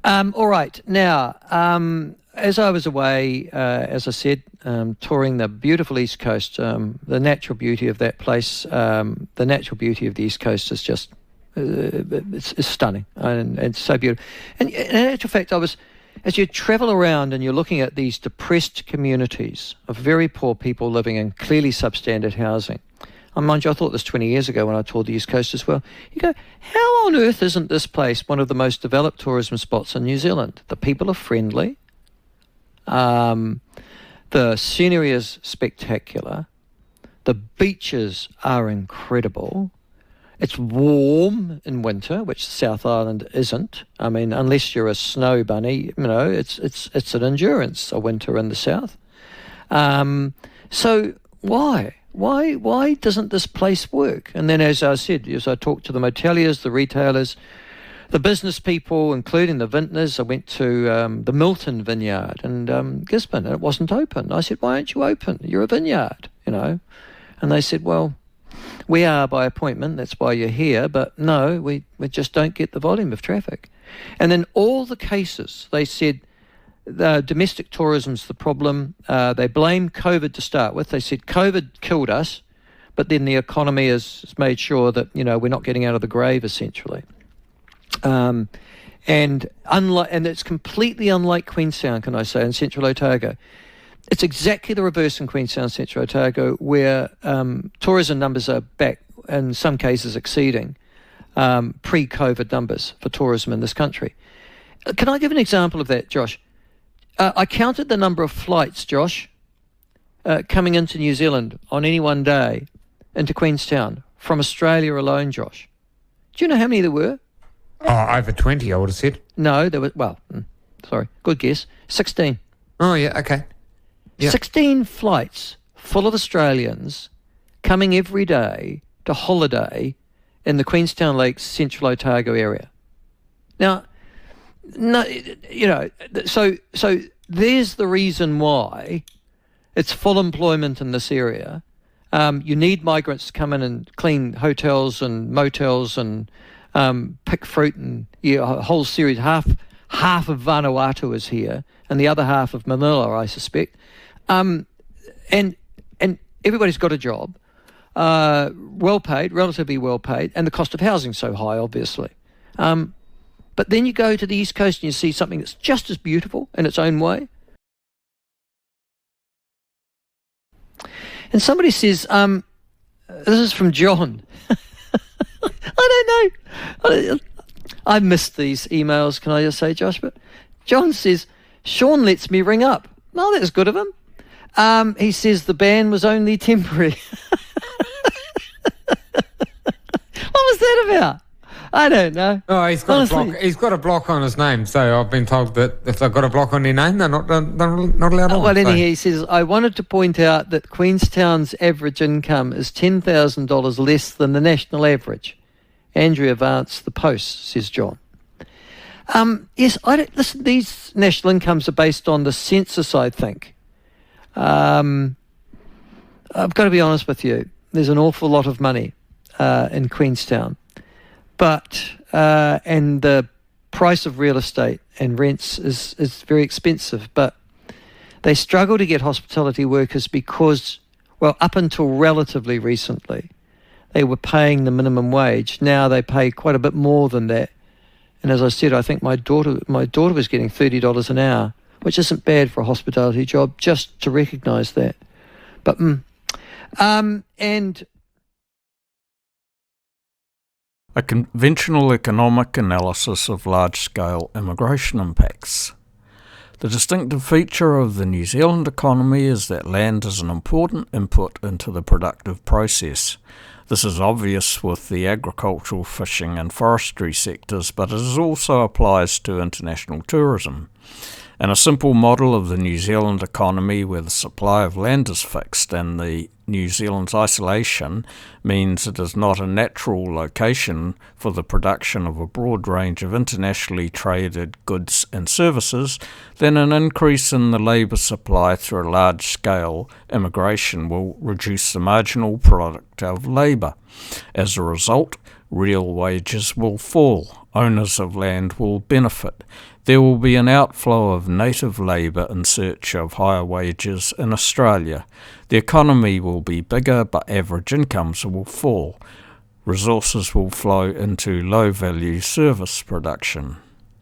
All right. Now, as I was away, as I said, touring the beautiful East Coast, the natural beauty of that place, the natural beauty of the East Coast is just, it's stunning and it's so beautiful. And in actual fact, as you travel around and you're looking at these depressed communities of very poor people living in clearly substandard housing. Mind you, I thought this 20 years ago when I toured the East Coast as well. You go, how on earth isn't this place one of the most developed tourism spots in New Zealand? The people are friendly. The scenery is spectacular. The beaches are incredible. It's warm in winter, which the South Island isn't. I mean, unless you're a snow bunny, it's an endurance, a winter in the South. So why? Why doesn't this place work? And then, as I said, as I talked to the moteliers, the retailers, the business people, including the vintners, I went to the Milton Vineyard in Gisborne, and it wasn't open. I said, why aren't you open? You're a vineyard, And they said, well, we are by appointment, that's why you're here, but no, we just don't get the volume of traffic. And then all the cases, they said, the domestic tourism's the problem. They blame COVID to start with. They said COVID killed us, but then the economy has made sure that, we're not getting out of the grave, essentially. And it's completely unlike Queenstown, can I say, in Central Otago. It's exactly the reverse in Queenstown, Central Otago, where tourism numbers are back, in some cases exceeding pre-COVID numbers for tourism in this country. Can I give an example of that, Josh? I counted the number of flights, Josh, coming into New Zealand on any one day into Queenstown from Australia alone, Josh. Do you know how many there were? Oh, over 20, I would have said. No, there were, sorry, good guess, 16. Oh, yeah, okay. Yeah. 16 flights full of Australians coming every day to holiday in the Queenstown Lakes, Central Otago area. Now, no, so there's the reason why it's full employment in this area. You need migrants to come in and clean hotels and motels and pick fruit and a whole series. Half of Vanuatu is here, and the other half of Manila, I suspect. And everybody's got a job, well paid, relatively well paid, and the cost of housing so high, obviously. But then you go to the East Coast and you see something that's just as beautiful in its own way. And somebody says, this is from John. I don't know. I missed these emails, can I just say, Josh? But John says, Sean lets me ring up. Oh, that's good of him. He says the ban was only temporary. What was that about? I don't know. Oh, he's got a block. He's got a block on his name, so I've been told that if they've got a block on their name, they're not allowed on. Well, anyhow, he says, I wanted to point out that Queenstown's average income is $10,000 less than the national average. Andrea Vance, The Post, says John. Yes, listen, these national incomes are based on the census, I think. I've got to be honest with you. There's an awful lot of money in Queenstown. But, and the price of real estate and rents is very expensive, but they struggle to get hospitality workers because, well, up until relatively recently, they were paying the minimum wage. Now they pay quite a bit more than that. And as I said, I think my daughter was getting $30 an hour, which isn't bad for a hospitality job, just to recognise that. But, and... A conventional economic analysis of large-scale immigration impacts. The distinctive feature of the New Zealand economy is that land is an important input into the productive process. This is obvious with the agricultural, fishing and forestry sectors, but it also applies to international tourism. In a simple model of the New Zealand economy where the supply of land is fixed and the New Zealand's isolation means it is not a natural location for the production of a broad range of internationally traded goods and services, then an increase in the labour supply through a large-scale immigration will reduce the marginal product of labour. As a result, real wages will fall. owners of land will benefit. There will be an outflow of native labour in search of higher wages in Australia. The economy will be bigger, but average incomes will fall. Resources will flow into low-value service production.